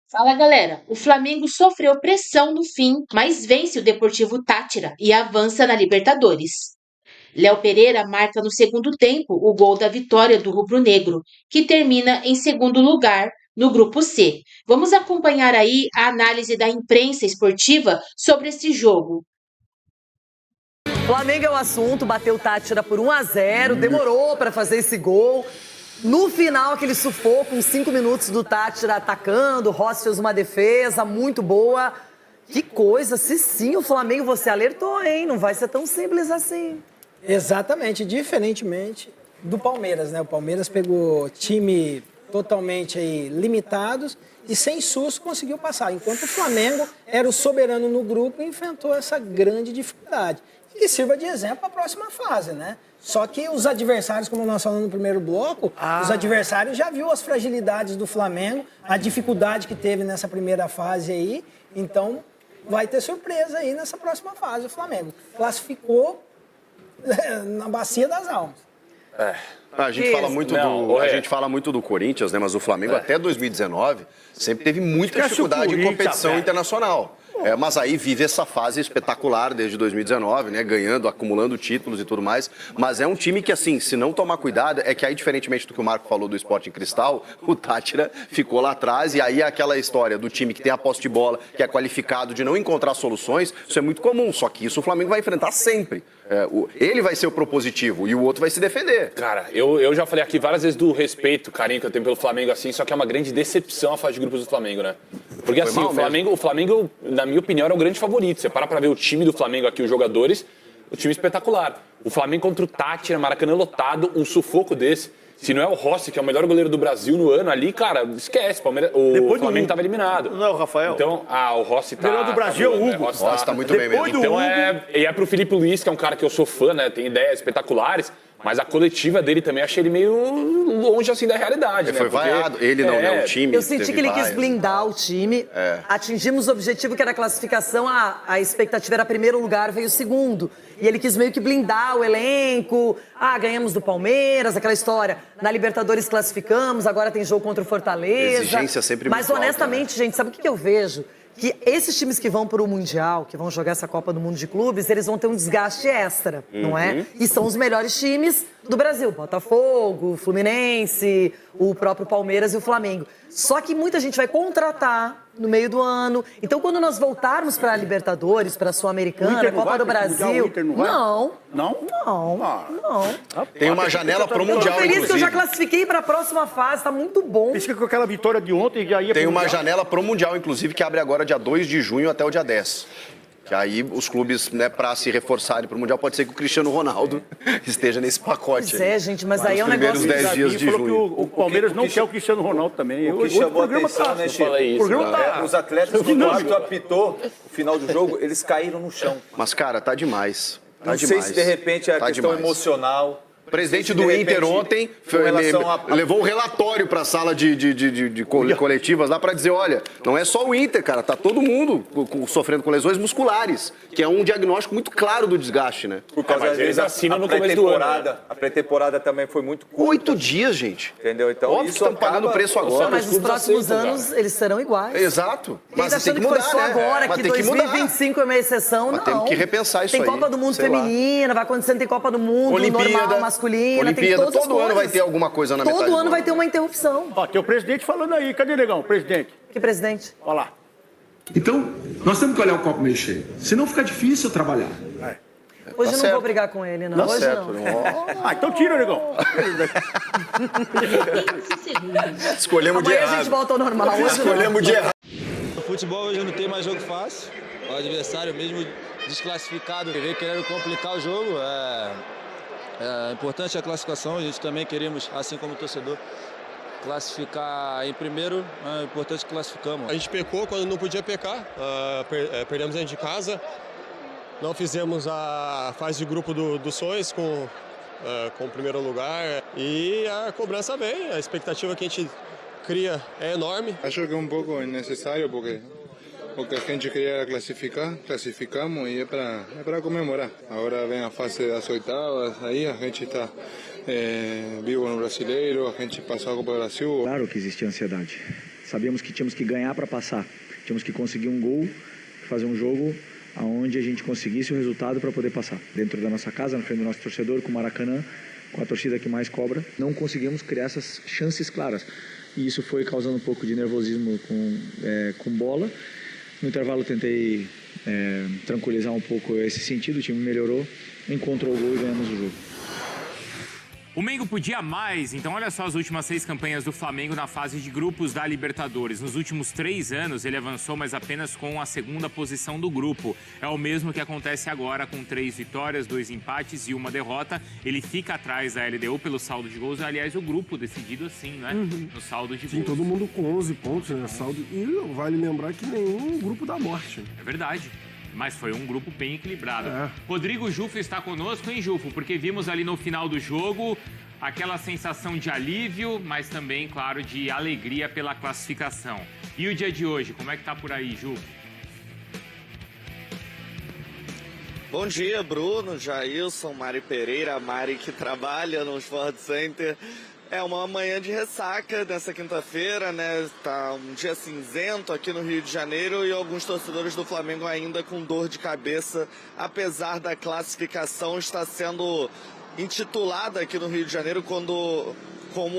Fala galera, o Flamengo sofreu pressão no fim, mas vence o Deportivo Táchira e avança na Libertadores. Léo Pereira marca no segundo tempo o gol da vitória do rubro-negro, que termina em segundo lugar no grupo C. Vamos acompanhar aí a análise da imprensa esportiva sobre esse jogo. Flamengo é o assunto, bateu o Táchira por 1-0, demorou para fazer esse gol. No final, aquele sufoco, uns 5 minutos do Táchira atacando, o Rossi fez uma defesa muito boa. Que coisa, se sim, o Flamengo, você alertou, hein? Não vai ser tão simples assim. Exatamente, diferentemente do Palmeiras, né? O Palmeiras pegou time totalmente aí limitados e sem susto conseguiu passar, enquanto o Flamengo era o soberano no grupo e enfrentou essa grande dificuldade. E que sirva de exemplo para a próxima fase, né? Só que os adversários, como nós falamos no primeiro bloco, os adversários já viu as fragilidades do Flamengo, a dificuldade que teve nessa primeira fase aí, então vai ter surpresa aí nessa próxima fase. O Flamengo classificou na bacia das almas. A gente fala muito do Corinthians, né? Mas o Flamengo até 2019 sempre teve muita dificuldade em competição internacional. Mas aí vive essa fase espetacular desde 2019, né? Ganhando, acumulando títulos e tudo mais. Mas é um time que, assim, se não tomar cuidado, é que aí, diferentemente do que o Marco falou do Sporting Cristal, o Táchira ficou lá atrás. E aí aquela história do time que tem a posse de bola, que é qualificado, de não encontrar soluções, isso é muito comum. Só que isso o Flamengo vai enfrentar sempre. Ele vai ser o propositivo e o outro vai se defender. Cara, eu já falei aqui várias vezes do respeito, carinho que eu tenho pelo Flamengo, assim, só que é uma grande decepção a fase de grupos do Flamengo, né? Porque assim, o Flamengo, na minha opinião, era o grande favorito. Você para pra ver o time do Flamengo aqui, os jogadores, o time espetacular. O Flamengo contra o Táchira, Maracanã lotado, um sufoco desse. Se não é o Rossi, que é o melhor goleiro do Brasil no ano ali, cara, esquece. O Flamengo estava eliminado. Não é o Rafael? Então, o Rossi tá... O melhor do Brasil é o Hugo. O Rossi tá muito bem mesmo. Então é pro Felipe Luiz, que é um cara que eu sou fã, né? Tem ideias espetaculares. Mas a coletiva dele também achei ele meio longe assim da realidade, né? Foi vaiado, ele não, né? O time. Eu senti que ele quis blindar o time. Atingimos o objetivo que era a classificação, a expectativa era primeiro lugar, veio o segundo. E ele quis meio que blindar o elenco. Ganhamos do Palmeiras, aquela história. Na Libertadores classificamos, agora tem jogo contra o Fortaleza. Exigência sempre muito Mas honestamente, alta, né? gente, sabe o que eu vejo? Que esses times que vão para o Mundial, que vão jogar essa Copa do Mundo de Clubes, eles vão ter um desgaste extra, não é? E são os melhores times do Brasil. Botafogo, Fluminense, o próprio Palmeiras e o Flamengo. Só que muita gente vai contratar no meio do ano. Então, quando nós voltarmos para a Libertadores, para a Sul-Americana, Copa do Brasil... Não. Tem uma janela pro Mundial, eu tô feliz inclusive. que eu já classifiquei para a próxima fase, tá muito bom. Pensei que com aquela vitória de ontem já ia Tem pro uma Mundial. janela pro Mundial, inclusive, que abre agora dia 2 de junho até o dia 10. Que aí os clubes, né, para se reforçarem pro Mundial, pode ser que o Cristiano Ronaldo esteja nesse pacote. Pois é, gente, mas aí é um primeiros negócio... 10 dias de falou que junho. o Palmeiras não quer o Cristiano Ronaldo também. O que chamou a atenção, né, Chico? Os atletas, quando o árbitro apitou o final do jogo, eles caíram no chão. Mas, cara, tá demais. Não sei se de repente é a questão emocional. O presidente do Inter ontem levou um relatório para a sala de coletivas lá para dizer, olha, não é só o Inter, cara, tá todo mundo sofrendo com lesões musculares, que é um diagnóstico muito claro do desgaste, né? Por causa mas eles assinam no começo do ano, né? A pré-temporada também foi muito curta. 8 dias, gente. Entendeu? Então Óbvio isso que estão pagando preço agora. Mas nos próximos anos eles serão iguais. Exato. Mas Mas tem achando que que mudar, foi só né? agora, Mas que tem que mudar. 2025 é uma exceção, Mas não. temos que repensar isso tem aí. Copa do Mundo Sei lá. feminina, vai acontecendo, tem Copa do Mundo normal, masculina, tem Olimpíada, todas as todo ano coisas. vai ter alguma coisa na metade Todo do ano vai ter uma interrupção. Ó, tem o presidente falando aí. Cadê, negão? Presidente. Que presidente? Olha lá. Então, nós temos que olhar o copo meio cheio. Senão fica difícil trabalhar. Hoje eu não certo. vou brigar com ele, não. Hoje certo, não. Então tira, negão. Escolhemos de Amanhã a errado. gente volta ao normal. Hoje não. Escolhemos de errado. No futebol hoje não tem mais jogo fácil. O adversário mesmo desclassificado veio querendo complicar o jogo. É importante a classificação, a gente também queremos, assim como o torcedor, classificar em primeiro, é importante que classificamos. A gente pecou quando não podia pecar, perdemos dentro de casa, não fizemos a fase de grupo dos sonhos com o primeiro lugar e a cobrança vem, a expectativa que a gente cria é enorme. Acho que é um pouco innecessário porque o que a gente queria era classificar, classificamos e é para comemorar. Agora vem a fase das oitavas, aí a gente está vivo no Brasileiro, a gente passou a Copa do Brasil. Claro que existe ansiedade. Sabíamos que tínhamos que ganhar para passar. Tínhamos que conseguir um gol, fazer um jogo onde a gente conseguisse o resultado para poder passar. Dentro da nossa casa, na frente do nosso torcedor, com o Maracanã, com a torcida que mais cobra, não conseguimos criar essas chances claras. E isso foi causando um pouco de nervosismo com bola. No intervalo tentei tranquilizar um pouco esse sentido, o time melhorou, encontrou o gol e ganhamos o jogo. O Mengo podia mais, então olha só as últimas 6 campanhas do Flamengo na fase de grupos da Libertadores. Nos últimos 3 anos ele avançou, mas apenas com a 2ª posição do grupo. É o mesmo que acontece agora com 3 vitórias, 2 empates e 1 derrota. Ele fica atrás da LDU pelo saldo de gols. Aliás, o grupo decidido assim, né? No saldo de gols. Sim, todo mundo com 11 pontos, né? Saldo. E vale lembrar que nenhum grupo da morte. É verdade. Mas foi um grupo bem equilibrado. Rodrigo Jufo está conosco, hein, Jufo? Porque vimos ali no final do jogo aquela sensação de alívio, mas também, claro, de alegria pela classificação. E o dia de hoje, como é que tá por aí, Jufo? Bom dia, Bruno, Jailson, Mari Pereira, Mari que trabalha no Sport Center. É uma manhã de ressaca nessa quinta-feira, né? Tá um dia cinzento aqui no Rio de Janeiro e alguns torcedores do Flamengo ainda com dor de cabeça, apesar da classificação estar sendo intitulada aqui no Rio de Janeiro como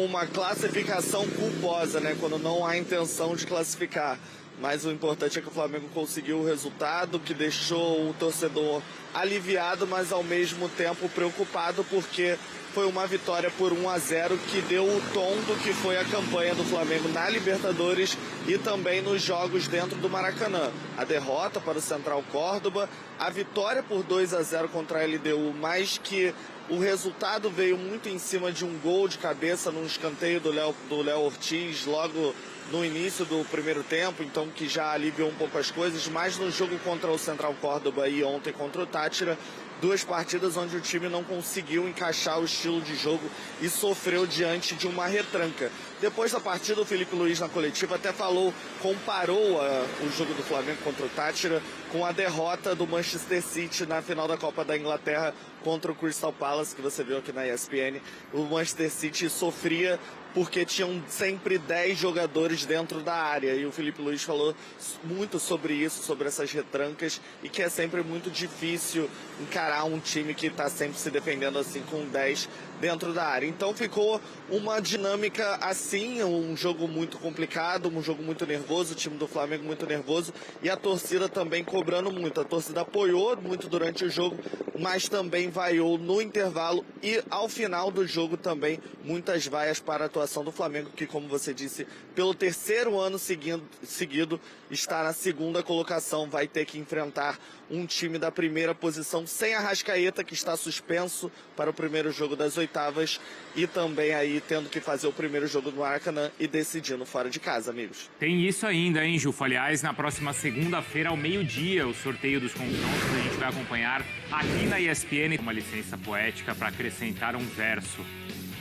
uma classificação culposa, né? Quando não há intenção de classificar. Mas o importante é que o Flamengo conseguiu o resultado, que deixou o torcedor aliviado, mas ao mesmo tempo preocupado, porque foi uma vitória por 1-0 que deu o tom do que foi a campanha do Flamengo na Libertadores e também nos jogos dentro do Maracanã. A derrota para o Central Córdoba, a vitória por 2-0 contra a LDU, mas que o resultado veio muito em cima de um gol de cabeça num escanteio do Léo Ortiz logo no início do primeiro tempo, então que já aliviou um pouco as coisas, mas no jogo contra o Central Córdoba e ontem contra o Táchira, 2 partidas onde o time não conseguiu encaixar o estilo de jogo e sofreu diante de uma retranca. Depois da partida, o Felipe Luiz na coletiva até comparou o jogo do Flamengo contra o Táchira com a derrota do Manchester City na final da Copa da Inglaterra contra o Crystal Palace, que você viu aqui na ESPN. O Manchester City sofria porque tinham sempre 10 jogadores dentro da área. E o Felipe Luiz falou muito sobre isso, sobre essas retrancas, e que é sempre muito difícil encarar um time que está sempre se defendendo assim com 10 dentro da área. Então ficou uma dinâmica assim, um jogo muito complicado, um jogo muito nervoso, o time do Flamengo muito nervoso e a torcida também cobrando muito. A torcida apoiou muito durante o jogo, mas também vaiou no intervalo e ao final do jogo também muitas vaias para a atuação do Flamengo, que, como você disse, pelo 3º ano seguido está na 2ª colocação, vai ter que enfrentar um time da primeira posição sem Arrascaeta, que está suspenso para o primeiro jogo das oitavas, e também aí tendo que fazer o primeiro jogo do Maracanã e decidindo fora de casa, amigos. Tem isso ainda, hein, Jufo? Aliás, na próxima segunda-feira, ao meio-dia, o sorteio dos confrontos a gente vai acompanhar aqui na ESPN. Uma licença poética para acrescentar um verso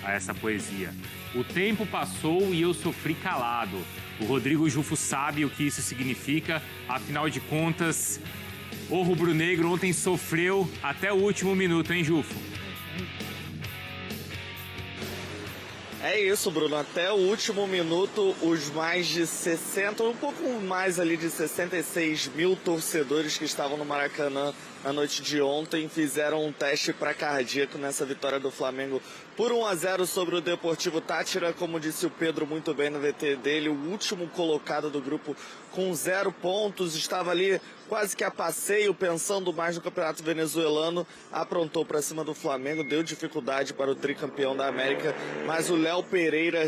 a essa poesia. O tempo passou e eu sofri calado. O Rodrigo Jufo sabe o que isso significa, afinal de contas, o rubro-negro ontem sofreu até o último minuto, hein, Jufo? É isso, Bruno. Até o último minuto, os mais de 60, um pouco mais ali de 66 mil torcedores que estavam no Maracanã na noite de ontem fizeram um teste para cardíaco nessa vitória do Flamengo por 1-0 sobre o Deportivo Táchira. Como disse o Pedro muito bem no VT dele, o último colocado do grupo com 0 pontos, estava ali quase que a passeio, pensando mais no Campeonato Venezuelano, aprontou para cima do Flamengo, deu dificuldade para o tricampeão da América, mas o Léo Pereira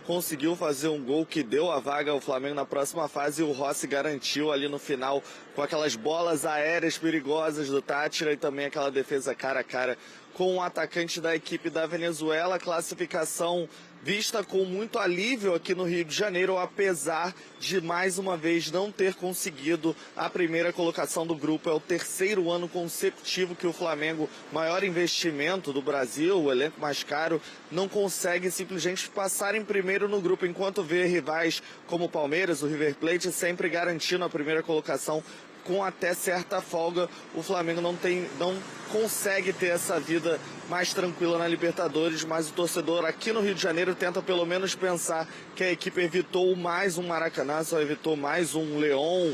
conseguiu fazer um gol que deu a vaga ao Flamengo na próxima fase, e o Rossi garantiu ali no final com aquelas bolas aéreas perigosas do Táchira e também aquela defesa cara a cara com o atacante da equipe da Venezuela. Classificação vista com muito alívio aqui no Rio de Janeiro, apesar de mais uma vez não ter conseguido a primeira colocação do grupo. É o 3º ano consecutivo que o Flamengo, maior investimento do Brasil, o elenco mais caro, não consegue simplesmente passar em primeiro no grupo, enquanto vê rivais como o Palmeiras, o River Plate, sempre garantindo a primeira colocação com até certa folga, o Flamengo não consegue ter essa vida mais tranquila na Libertadores, mas o torcedor aqui no Rio de Janeiro tenta pelo menos pensar que a equipe evitou mais um Maracanã, só evitou mais um León,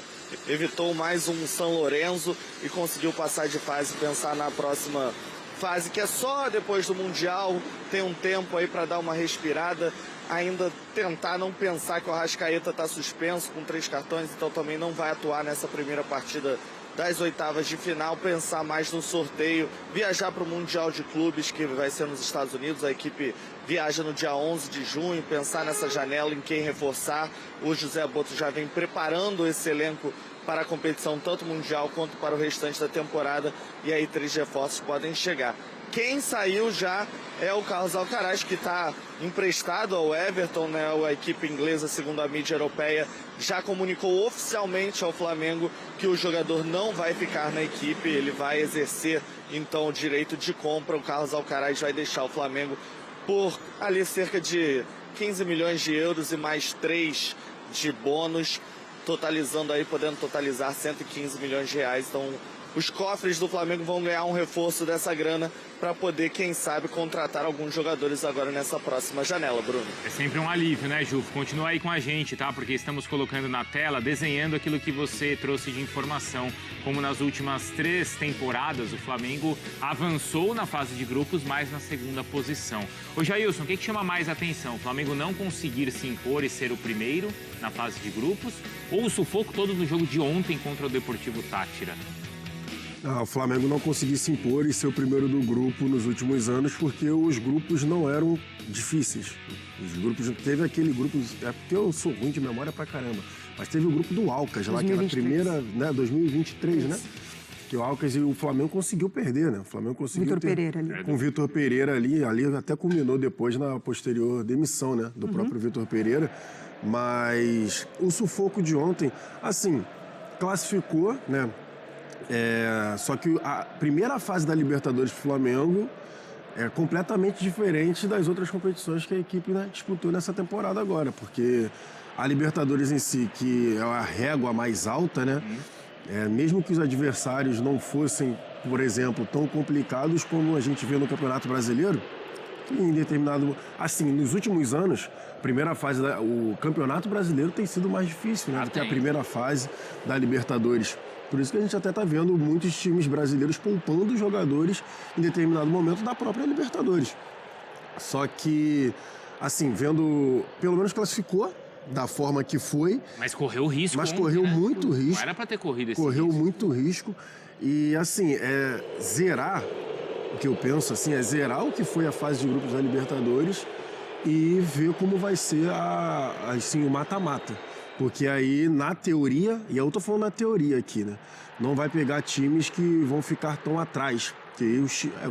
evitou mais um São Lourenço e conseguiu passar de fase, pensar na próxima fase, que é só depois do Mundial, tem um tempo aí para dar uma respirada, ainda tentar não pensar que o Arrascaeta está suspenso com 3 cartões, então também não vai atuar nessa primeira partida das oitavas de final, pensar mais no sorteio, viajar para o Mundial de Clubes, que vai ser nos Estados Unidos, a equipe viaja no dia 11 de junho, pensar nessa janela em quem reforçar. O José Boto já vem preparando esse elenco para a competição, tanto mundial quanto para o restante da temporada, e aí 3 reforços podem chegar. Quem saiu já é o Carlos Alcaraz, que está emprestado ao Everton, né? A equipe inglesa, segundo a mídia europeia, já comunicou oficialmente ao Flamengo que o jogador não vai ficar na equipe, ele vai exercer então o direito de compra. O Carlos Alcaraz vai deixar o Flamengo por ali cerca de 15 milhões de euros e mais 3 de bônus, totalizando aí, podendo totalizar 115 milhões de reais. Então, os cofres do Flamengo vão ganhar um reforço dessa grana para poder, quem sabe, contratar alguns jogadores agora nessa próxima janela, Bruno. É sempre um alívio, né, Ju? Continua aí com a gente, tá? Porque estamos colocando na tela, desenhando aquilo que você trouxe de informação. Como nas últimas 3 temporadas, o Flamengo avançou na fase de grupos, mas na segunda posição. Ô, Jailson, o que chama mais atenção? O Flamengo não conseguir se impor e ser o primeiro na fase de grupos? Ou o sufoco todo do jogo de ontem contra o Deportivo Táchira? O Flamengo não conseguiu se impor e ser o primeiro do grupo nos últimos anos porque os grupos não eram difíceis. Os grupos, teve aquele grupo, é porque eu sou ruim de memória pra caramba, mas teve o grupo do Alcas lá, que era a primeira, né, 2023, né? Que o Alcas e o Flamengo conseguiu perder, né? O Flamengo conseguiu Vitor Pereira ali. Com o Vitor Pereira ali até culminou depois na posterior demissão, né? Do próprio Vitor Pereira. Mas o sufoco de ontem, assim, classificou, né? Só que a primeira fase da Libertadores do Flamengo é completamente diferente das outras competições que a equipe, né, disputou nessa temporada agora, porque a Libertadores em si, que é a régua mais alta, né, mesmo que os adversários não fossem, por exemplo, tão complicados como a gente vê no Campeonato Brasileiro, em determinado... Assim, nos últimos anos, a primeira fase, o Campeonato Brasileiro tem sido mais difícil, né, do que a primeira fase da Libertadores. Por isso que a gente até está vendo muitos times brasileiros poupando jogadores em determinado momento da própria Libertadores. Só que, assim, vendo... Pelo menos classificou da forma que foi. Mas correu risco. Mas correu muito risco. Não era para ter corrido esse Correu risco. muito risco. E, assim, zerar, o que eu penso, assim, é zerar o que foi a fase de grupos da Libertadores e ver como vai ser assim, o mata-mata. Porque aí, na teoria, e eu tô falando na teoria aqui, né? Não vai pegar times que vão ficar tão atrás. Porque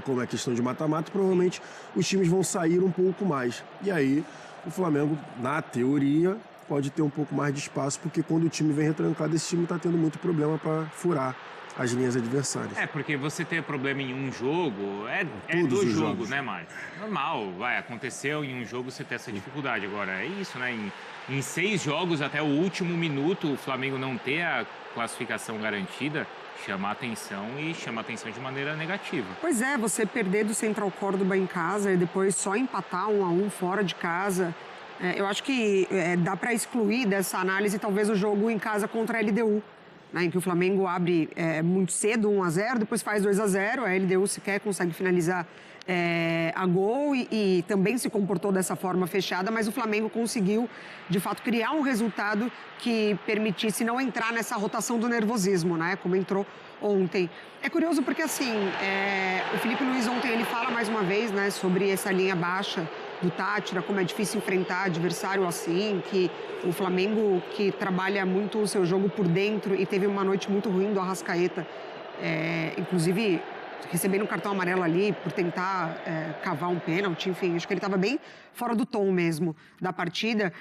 como é questão de mata-mata, provavelmente os times vão sair um pouco mais. E aí, o Flamengo, na teoria, pode ter um pouco mais de espaço, porque quando o time vem retrancado, esse time tá tendo muito problema para furar as linhas adversárias. Porque você ter problema em um jogo é Todos do os jogo, jogos. né, Mário? Normal, aconteceu em um jogo você ter essa dificuldade. Agora, é isso, né? Em 6 jogos, até o último minuto, o Flamengo não ter a classificação garantida, chama a atenção e chama a atenção de maneira negativa. Pois é, você perder do Central Córdoba em casa e depois só empatar 1-1 fora de casa. Eu acho que dá para excluir dessa análise talvez o jogo em casa contra a LDU, né, em que o Flamengo abre muito cedo 1-0, depois faz 2-0, a LDU sequer consegue finalizar a gol e também se comportou dessa forma fechada, mas o Flamengo conseguiu, de fato, criar um resultado que permitisse não entrar nessa rotação do nervosismo, né, como entrou ontem. É curioso porque, assim, o Felipe Luiz ontem ele fala mais uma vez, né, sobre essa linha baixa do Táchira, como é difícil enfrentar adversário assim, que o Flamengo, que trabalha muito o seu jogo por dentro e teve uma noite muito ruim do Arrascaeta, inclusive recebendo um cartão amarelo ali por tentar cavar um pênalti, enfim, acho que ele estava bem fora do tom mesmo da partida.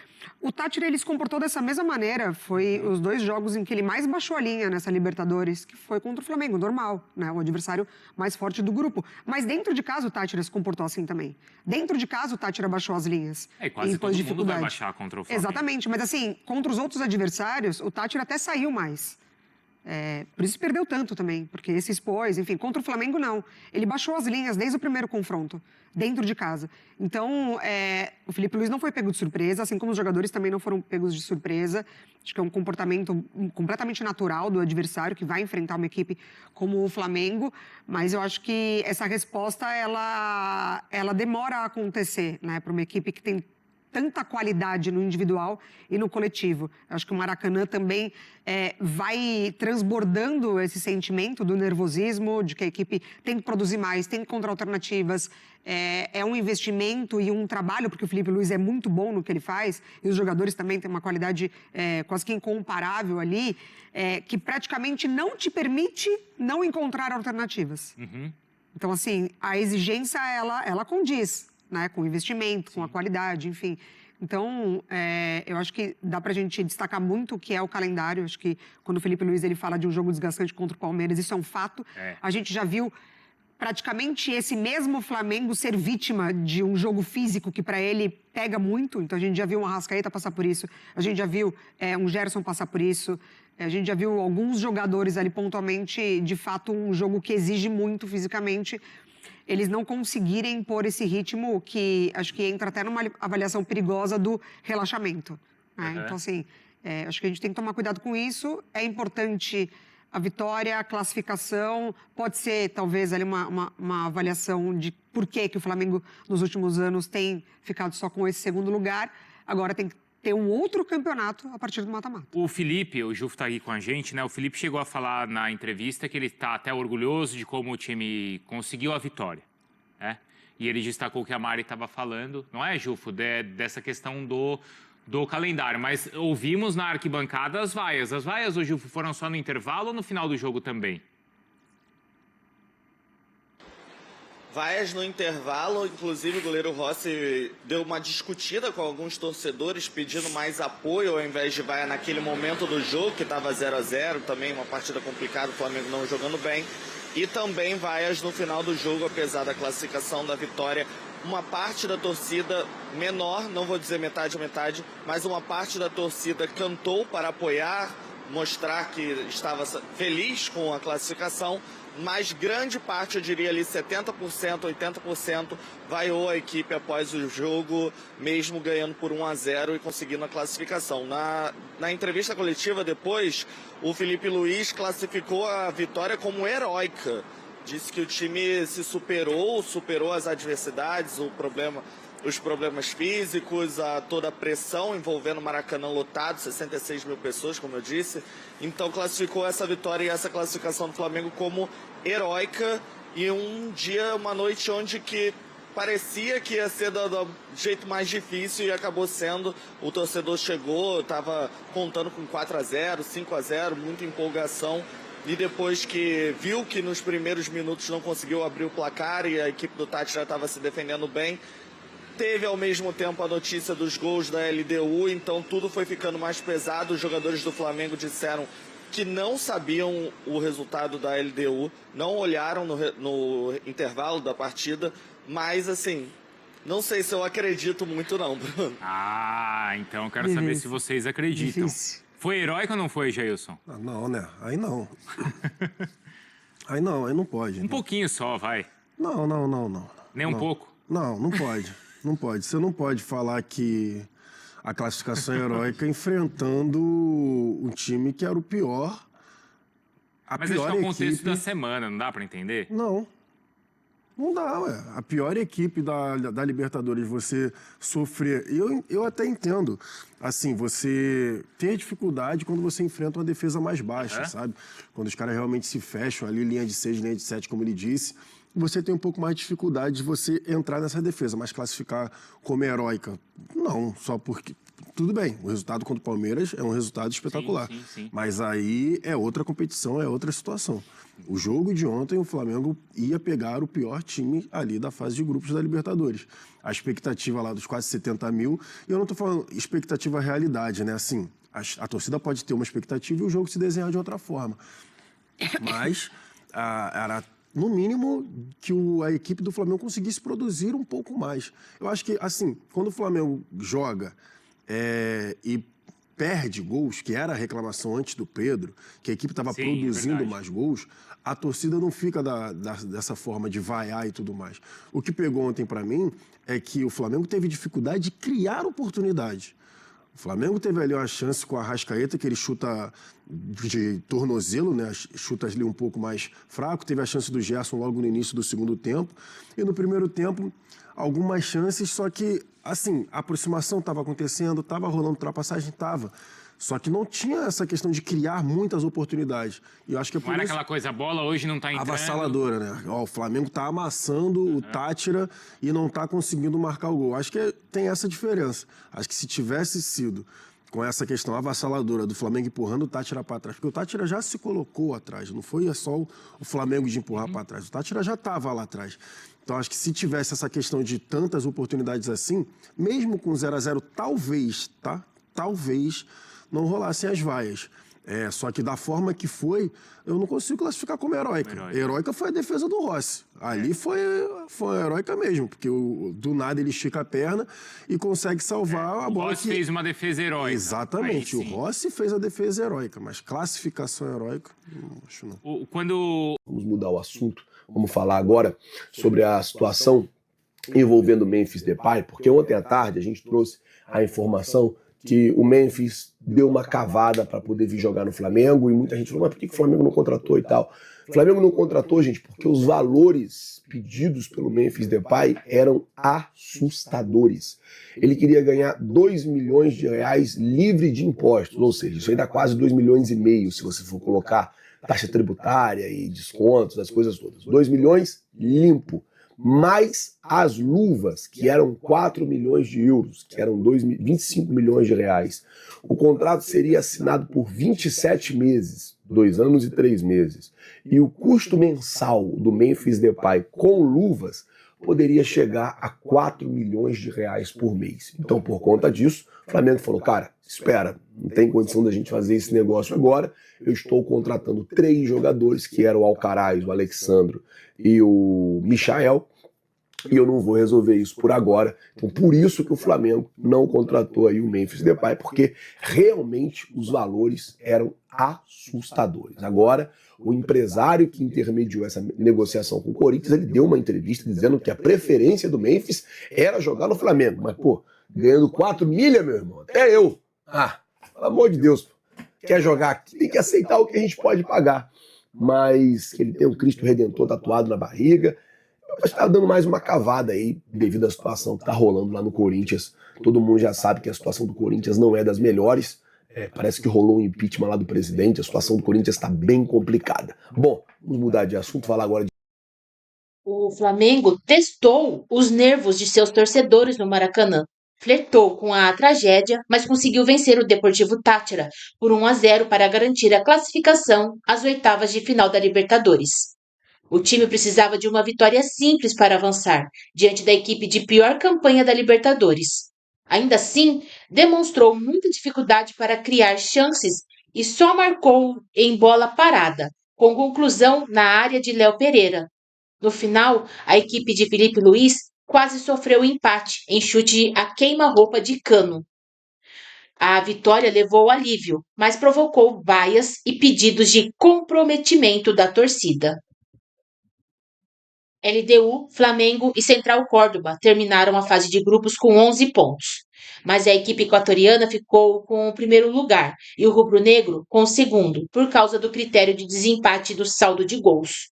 O Táchira, ele se comportou dessa mesma maneira, foi os 2 jogos em que ele mais baixou a linha nessa Libertadores, que foi contra o Flamengo, normal, né, o adversário mais forte do grupo. Mas dentro de casa o Táchira se comportou assim também. Dentro de casa o Táchira baixou as linhas. Quase todo mundo vai baixar contra o Flamengo. Exatamente, mas assim, contra os outros adversários, o Táchira até saiu mais. Por isso perdeu tanto também, porque se expôs, enfim, contra o Flamengo não. Ele baixou as linhas desde o primeiro confronto, dentro de casa. Então, o Felipe Luiz não foi pego de surpresa, assim como os jogadores também não foram pegos de surpresa. Acho que é um comportamento completamente natural do adversário que vai enfrentar uma equipe como o Flamengo, mas eu acho que essa resposta, ela demora a acontecer, né, para uma equipe que tem tanta qualidade no individual e no coletivo. Acho que o Maracanã também vai transbordando esse sentimento do nervosismo, de que a equipe tem que produzir mais, tem que encontrar alternativas. É um investimento e um trabalho, porque o Felipe Luiz é muito bom no que ele faz, e os jogadores também têm uma qualidade quase que incomparável ali, que praticamente não te permite não encontrar alternativas. Uhum. Então, assim, a exigência, ela condiz, né, com o investimento, com a qualidade, enfim. Então, eu acho que dá pra gente destacar muito o que é o calendário. Acho que quando o Felipe Luiz ele fala de um jogo desgastante contra o Palmeiras, isso é um fato. A gente já viu praticamente esse mesmo Flamengo ser vítima de um jogo físico que para ele pega muito. Então, a gente já viu um Arrascaeta passar por isso, a gente já viu um Gerson passar por isso, a gente já viu alguns jogadores ali pontualmente, de fato, um jogo que exige muito fisicamente, eles não conseguirem pôr esse ritmo que acho que entra até numa avaliação perigosa do relaxamento. Né? Então, assim, acho que a gente tem que tomar cuidado com isso. É importante a vitória, a classificação, pode ser talvez ali uma avaliação de por que o Flamengo nos últimos anos tem ficado só com esse segundo lugar. Agora tem que ter um outro campeonato a partir do mata-mata. O Felipe, o Juf tá aqui com a gente, né? O Felipe chegou a falar na entrevista que ele tá até orgulhoso de como o time conseguiu a vitória, né? E ele destacou que a Mari estava falando, não é, Jufo, dessa questão do calendário, mas ouvimos na arquibancada as vaias. As vaias, ô Jufo, foram só no intervalo ou no final do jogo também? Vaias no intervalo, inclusive o goleiro Rossi deu uma discutida com alguns torcedores pedindo mais apoio ao invés de vaia naquele momento do jogo, que estava 0-0, também uma partida complicada, o Flamengo não jogando bem. E também vaias no final do jogo, apesar da classificação da vitória. Uma parte da torcida menor, não vou dizer metade a metade, mas uma parte da torcida cantou para apoiar, mostrar que estava feliz com a classificação. Mas grande parte, eu diria ali 70%, 80%, vaiou a equipe após o jogo, mesmo ganhando por 1-0 e conseguindo a classificação. Na entrevista coletiva depois, o Felipe Luiz classificou a vitória como heróica. Disse que o time se superou as adversidades, os problemas físicos, toda a pressão envolvendo o Maracanã lotado, 66 mil pessoas, como eu disse. Então classificou essa vitória e essa classificação do Flamengo como heróica, e uma noite onde que parecia que ia ser do jeito mais difícil e acabou sendo. O torcedor chegou, estava contando com 4-0, 5-0, muita empolgação. E depois que viu que nos primeiros minutos não conseguiu abrir o placar e a equipe do Tati já estava se defendendo bem, teve ao mesmo tempo a notícia dos gols da LDU, então tudo foi ficando mais pesado. Os jogadores do Flamengo disseram que não sabiam o resultado da LDU, não olharam no intervalo da partida, mas assim, não sei se eu acredito muito não, Bruno. Então eu quero saber se vocês acreditam. Foi heróico ou não foi, Jailson? Não, né? Aí não. Aí não pode. Um pouquinho só, vai. Não. Nem um pouco? Não pode. Não pode. Você não pode falar que a classificação heróica enfrentando um time que era o pior. Mas esse é o contexto da semana, não dá pra entender? Não dá, ué. A pior equipe da Libertadores, você sofrer... Eu até entendo, assim, você ter dificuldade quando você enfrenta uma defesa mais baixa, sabe? Quando os caras realmente se fecham ali, linha de 6, linha de 7, como ele disse, você tem um pouco mais de dificuldade de você entrar nessa defesa, mas classificar como heróica, não, só porque... Tudo bem, o resultado contra o Palmeiras é um resultado espetacular. Sim. Mas aí é outra competição, é outra situação. O jogo de ontem, o Flamengo ia pegar o pior time ali da fase de grupos da Libertadores. A expectativa lá dos quase 70 mil, e eu não tô falando expectativa realidade, né? Assim, a torcida pode ter uma expectativa e o jogo se desenhar de outra forma. Mas era... no mínimo, que a equipe do Flamengo conseguisse produzir um pouco mais. Eu acho que, assim, quando o Flamengo joga e perde gols, que era a reclamação antes do Pedro, que a equipe estava produzindo mais gols, a torcida não fica dessa forma de vaiar e tudo mais. O que pegou ontem para mim é que o Flamengo teve dificuldade de criar oportunidade. O Flamengo teve ali uma chance com a Arrascaeta, que ele chuta de tornozelo, né? Chuta ali um pouco mais fraco. Teve a chance do Gerson logo no início do segundo tempo. E no primeiro tempo, algumas chances, só que, assim, a aproximação estava acontecendo, estava rolando ultrapassagem, estava. Só que não tinha essa questão de criar muitas oportunidades. E eu acho que é por não era isso... aquela coisa, a bola hoje não está entrando. Avassaladora, né? Ó, o Flamengo está amassando o Tátira e não está conseguindo marcar o gol. Acho que tem essa diferença. Acho que se tivesse sido com essa questão avassaladora do Flamengo empurrando o Tátira para trás, porque o Tátira já se colocou atrás, não foi só o Flamengo de empurrar para trás, o Tátira já estava lá atrás. Então, acho que se tivesse essa questão de tantas oportunidades assim, mesmo com 0-0, talvez, tá? Talvez não rolassem as vaias. Só que da forma que foi, eu não consigo classificar como heróica. Heróica foi a defesa do Rossi. Ali foi heróica mesmo, porque do nada ele estica a perna e consegue salvar a bola. O Rossi fez uma defesa heróica. Exatamente, o Rossi fez a defesa heróica, mas classificação heróica, não acho não. Vamos mudar o assunto, vamos falar agora sobre a situação envolvendo o Memphis Depay, porque ontem à tarde a gente trouxe a informação que o Memphis deu uma cavada para poder vir jogar no Flamengo, e muita gente falou, mas por que o Flamengo não contratou e tal? O Flamengo não contratou, gente, porque os valores pedidos pelo Memphis Depay eram assustadores. Ele queria ganhar 2 milhões de reais livre de impostos, ou seja, isso aí dá quase 2 milhões e meio, se você for colocar taxa tributária e descontos, as coisas todas. 2 milhões limpo. Mais as luvas, que eram 4 milhões de euros, que eram 25 milhões de reais. O contrato seria assinado por 27 meses, 2 anos e 3 meses. E o custo mensal do Memphis Depay com luvas poderia chegar a 4 milhões de reais por mês. Então, por conta disso, o Flamengo falou, cara, espera, não tem condição da gente fazer esse negócio agora. Eu estou contratando 3 jogadores, que eram o Alcaraz, o Alexandro e o Michael, e eu não vou resolver isso por agora. Então, por isso que o Flamengo não contratou aí o Memphis Depay, porque realmente os valores eram assustadores. Agora, o empresário que intermediou essa negociação com o Corinthians, ele deu uma entrevista dizendo que a preferência do Memphis era jogar no Flamengo. Mas, pô, ganhando 4 milhas, meu irmão, até eu. Pelo amor de Deus, quer jogar aqui, tem que aceitar o que a gente pode pagar. Mas que ele tem um Cristo Redentor tatuado na barriga. Mas está dando mais uma cavada aí, devido à situação que está rolando lá no Corinthians. Todo mundo já sabe que a situação do Corinthians não é das melhores. Parece que rolou um impeachment lá do presidente, a situação do Corinthians está bem complicada. Bom, vamos mudar de assunto, falar agora de... O Flamengo testou os nervos de seus torcedores no Maracanã. Flertou com a tragédia, mas conseguiu vencer o Deportivo Táchira por 1-0 para garantir a classificação às oitavas de final da Libertadores. O time precisava de uma vitória simples para avançar, diante da equipe de pior campanha da Libertadores. Ainda assim, demonstrou muita dificuldade para criar chances e só marcou em bola parada, com conclusão na área de Léo Pereira. No final, a equipe de Felipe Luiz quase sofreu empate em chute a queima-roupa de Cano. A vitória levou ao alívio, mas provocou vaias e pedidos de comprometimento da torcida. LDU, Flamengo e Central Córdoba terminaram a fase de grupos com 11 pontos. Mas a equipe equatoriana ficou com o primeiro lugar e o rubro-negro com o segundo, por causa do critério de desempate do saldo de gols.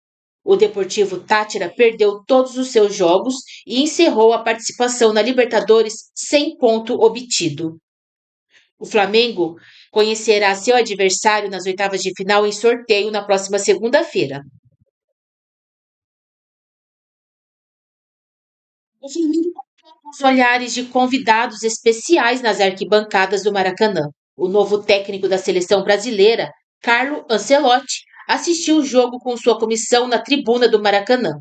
O Deportivo Táchira perdeu todos os seus jogos e encerrou a participação na Libertadores sem ponto obtido. O Flamengo conhecerá seu adversário nas oitavas de final em sorteio na próxima segunda-feira. O Flamengo contou com os olhares de convidados especiais nas arquibancadas do Maracanã. O novo técnico da seleção brasileira, Carlo Ancelotti, assistiu o jogo com sua comissão na tribuna do Maracanã.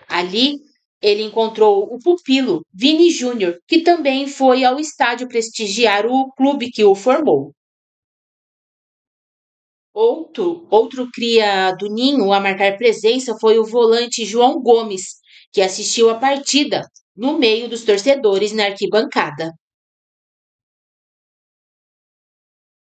Ali, ele encontrou o pupilo Vini Júnior, que também foi ao estádio prestigiar o clube que o formou. Outro cria do Ninho a marcar presença foi o volante João Gomes, que assistiu a partida no meio dos torcedores na arquibancada.